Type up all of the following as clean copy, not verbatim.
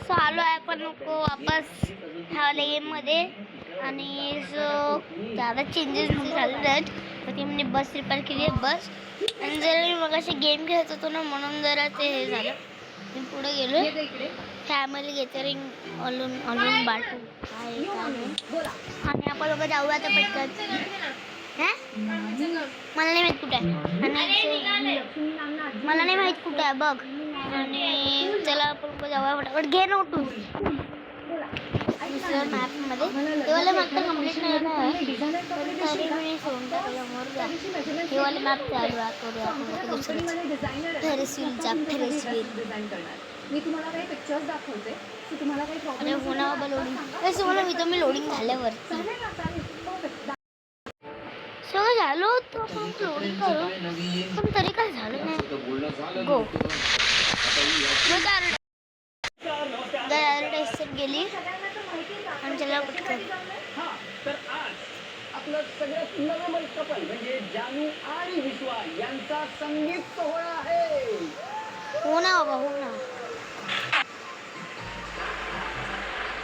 So आलो आहे आपण वापस ह्या गेममध्ये आणि ज्यादा चेंजेस झाले आहेत. तर ती म्हणजे बस रिपेअर केली आहे बस. आणि जरा मी मग अशी गेम खेळत होतो ना म्हणून जरा ते हे झालं. मी पुढे गेलो फॅमिली गॅदरिंग अलून बाटू आणि आपण लोक जाऊया आता पटकन. मला नाही माहित कुठे आहे आणि मला नाही माहित कुठे आहे बघ. आणि चला आपण जाऊया फटाफट. घे नोटून मॅपमध्ये तेवाले मॅप तर कम्प्लीट नाही तरी मी सोडून टाकलं. तेवाले मॅप चालू करूया फेरिसचा मी तुम्हाला काही पिक्चर्स दाखवते की तुम्हाला काही प्रॉब्लेम होणार बाबा लोडिंग मी लोडिंग झाल्यावर सगळं झालं होतं लोडिंग करू पण तरी काय झालं नाही. गो गेली आणि त्याला पटकन आपलं सगळ्यात नवं कपल म्हणजे जानू आणि विश्वा यांचा संगीत सोहळा आहे. हो ना बाबा हो ना.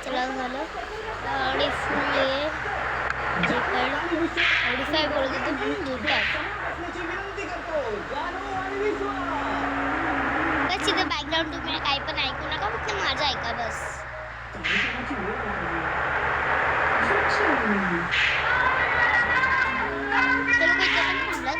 चला झालं गाडी फुल आहे काय बोलत होतो पण दूर बस तिथं बॅकग्राऊंड तुम्ही काही पण ऐकू नका फक्त माझं ऐका बस. ते लोक इथे पण थांबलात.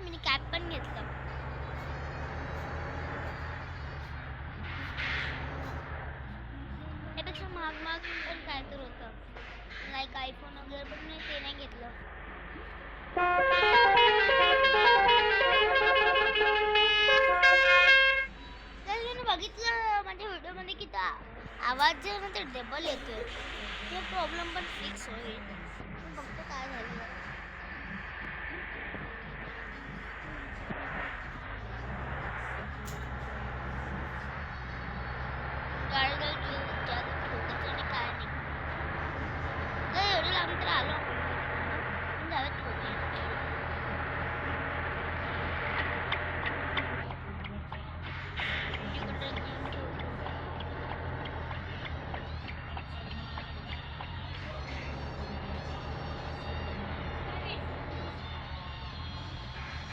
मी कॅप पण घेतलं. त्यापेक्षा महाग पण काय तर होतं लाईक आयफोन वगैरे पण मी ते नाही घेतलं. मी बघितलं म्हणजे व्हिडिओमध्ये की आवाज जे म्हणजे डबल येतोय ते प्रॉब्लेम पण फिक्स होईल. बघतो काय झालं.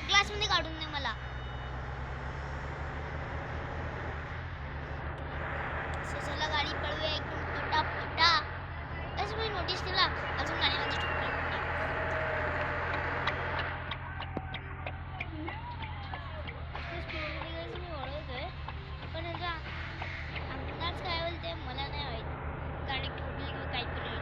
क्लासमध्ये काढून दे मला. चला गाडी पळूया एकदम पटापटा. बस मी नोटीस केला अजून गाडीमध्ये ठोकली. मी ओळखतोय पण याचा अंदाज काय होईल ते मला नाही माहित. गाडी ठोकली किंवा काहीतरी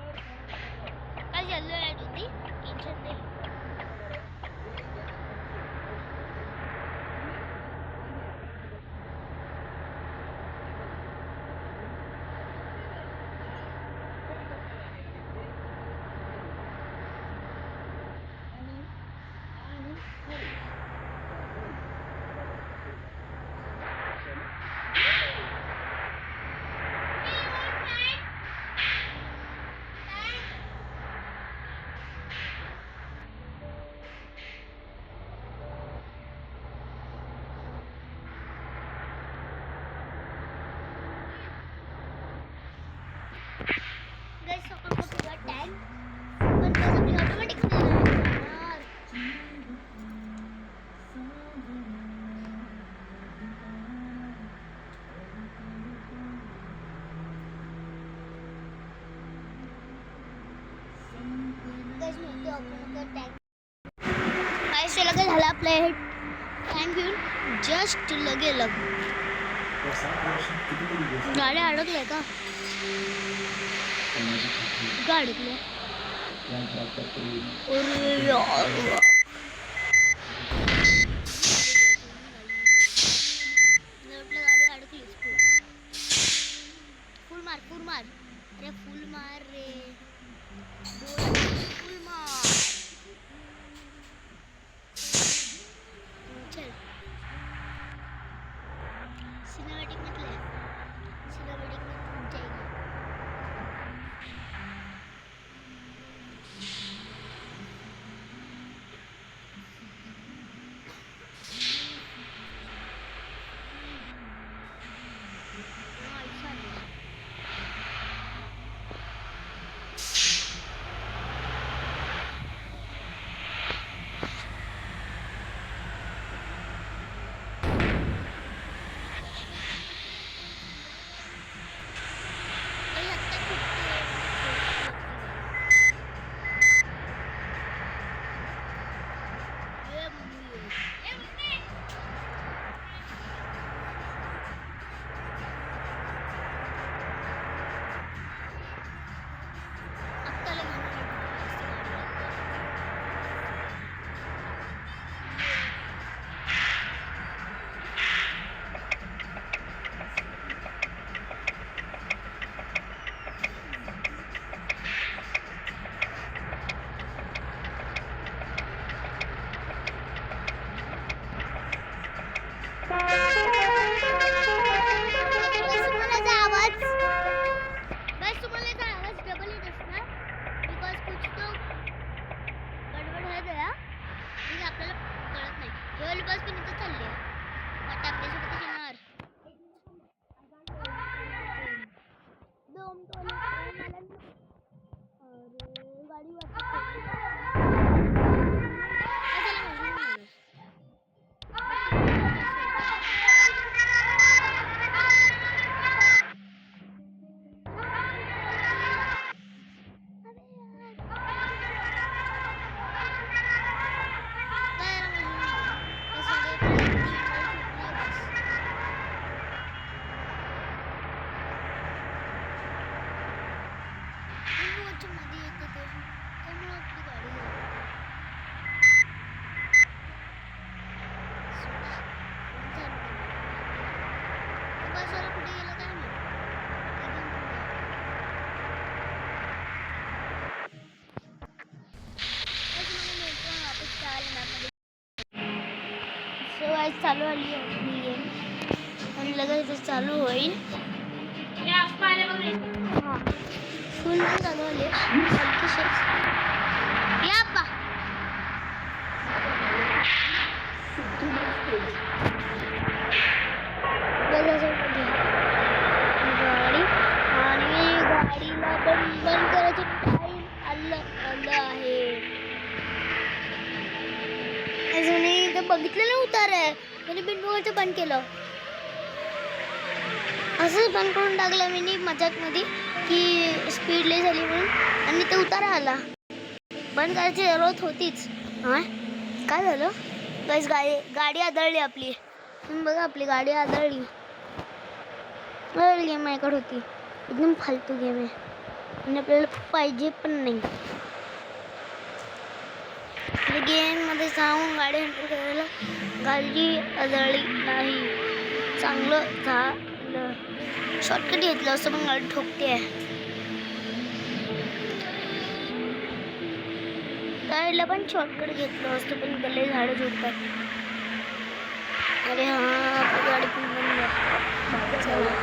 काय झालं ऍड होती टेन्शन नाही. गाइस सकाळ होता टँक पण त्याचं ऑटोमॅटिक यार. गाइस मी ऑपरेटर टँक गाइस लगे झाला आपला हे टँक घेऊन जस्ट लगे गाडी अडकलाय का अडकले अरे यार गाडी अडकलीच फुल मार अरे फुल मार रे फुल मार चल सिनेमॅटिक में टूट जाएगा. चालू आली आहे आणि लगेच चालू होईल. हां फुल चालू आली या पा गाडी आणि गाडीला बंद करायचं टाईम आलं आहे. अजूनही ते बघितलं नव्हतं रे त्याने बिनबुगाचं बंद केलं असंच बंद करून टाकलं मी मजाक मध्ये. की स्पीड लई झाली म्हणून आणि ते उतारा आला. बंद करायची जरूरत होतीच. हां काय झालं गाईस? गाडी आदळली आपली. तुम्ही बघा आपली गाडी आदळली. गेम माझ्याकडे होती. एकदम फालतू गेम आहे आणि आपल्याला पाहिजे पण नाही. गेममध्ये जाऊन गाडी हँडल करायला गाडी आदळली नाही. चांगलं झालं. शॉर्टकट घेतलं असं पण गाडी ठोकते आहे. गाडीला पण शॉर्टकट घेतलं असतं पण त्याला झाडं झोडतात. अरे हां आपली गाडी पण बंद आहे. चला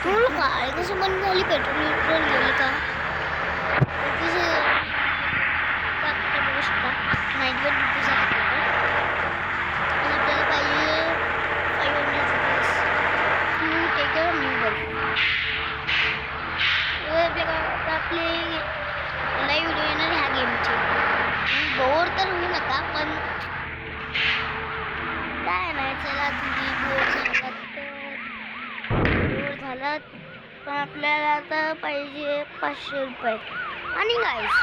तुम्हाला गाडी कसं बंद झाली? पेट्रोल गेलं का? बघू शकता 91 रुपीज आहे आपल्याला पाहिजे 500 rupees to take a new bulb. आपले लाईव्ह व्हिडिओ येणार ह्या गेमचे. बोर तर होऊ नका पण काय नाही. चला तुम्ही बोर झालात पण आपल्याला आता पाहिजे 500 रुपये. आणि गाईस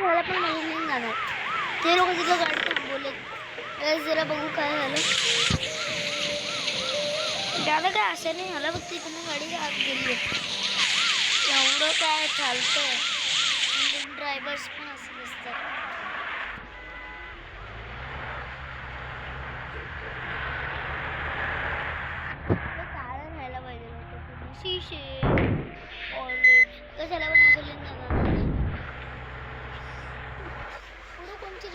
झाला पण मला नाही जाणार. ते लोक तिथं गाडी थांबवले. जरा बघू काय झालं. दादा काय असं नाही झालं फक्त इथून गाडी आत गेली. एवढं काय चालतंय. ड्रायव्हर्स पण असं दिसतात. ताळं राहायला पाहिजे होतं पूर्ण शिशे कशाला पण उचलून जाणार. पुढं कोणती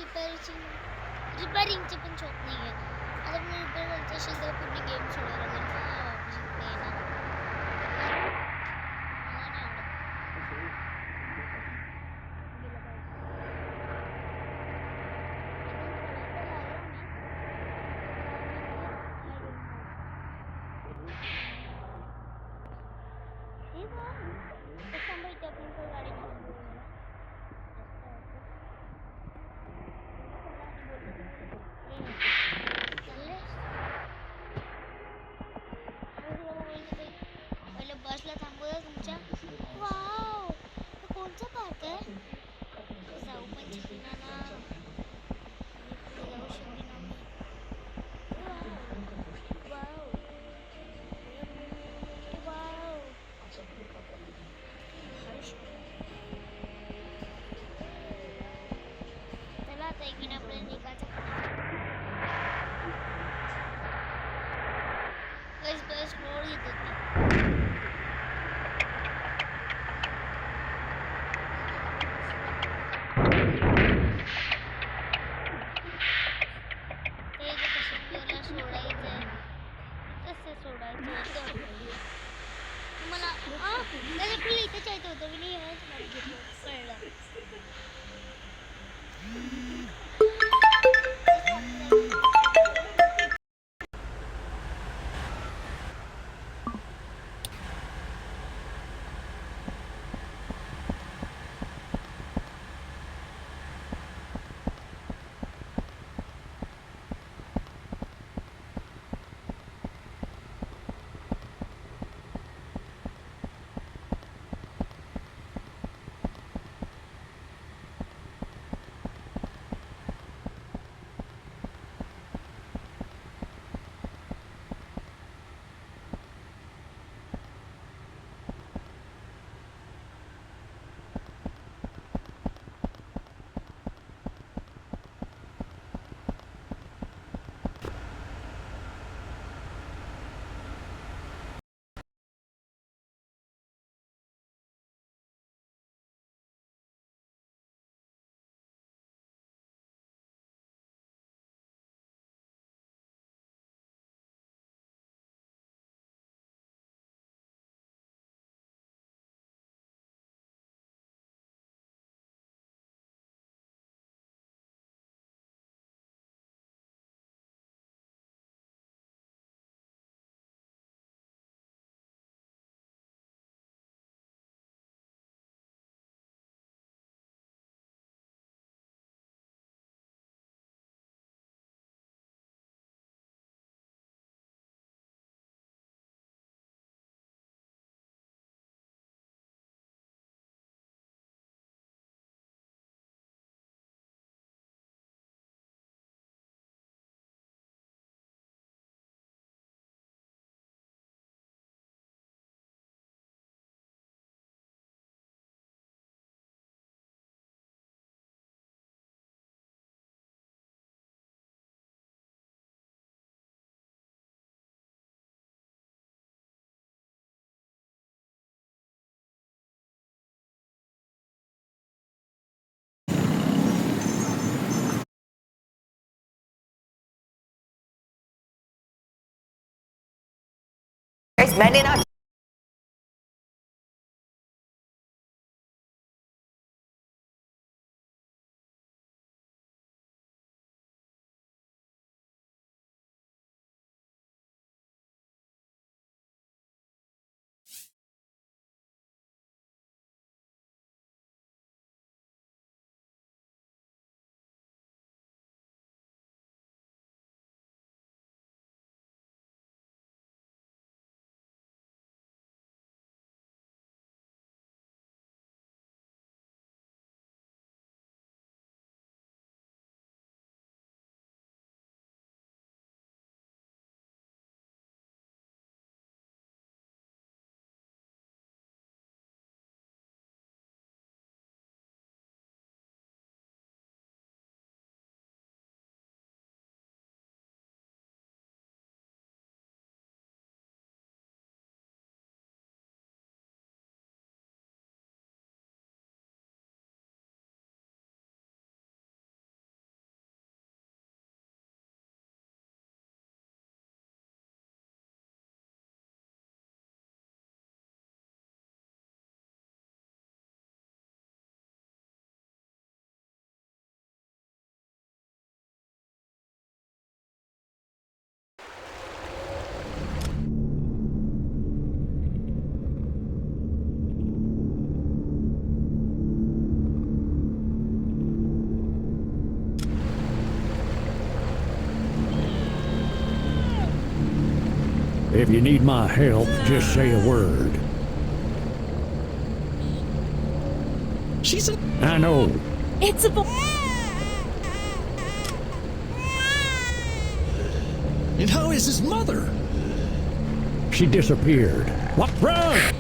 रिपेअरिंगची पण शॉप नाही आहे. आता मी रिपेअर करायचं असेल तर पूर्ण गेम सोडायला लागेल. बसला थांबवलं तुमच्या. वाव कोणचा पार्क आहे? जाऊ पण शकणार ना. जाऊ शकते ना मी. वाव वाव चला आता इकडे आपल्याला निघायचं. बस रोड घेत होती. मैंने ना If you need my help, just say a word. She's a... I know. It's a... And how is his mother? She disappeared. What? Run!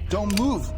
Don't move.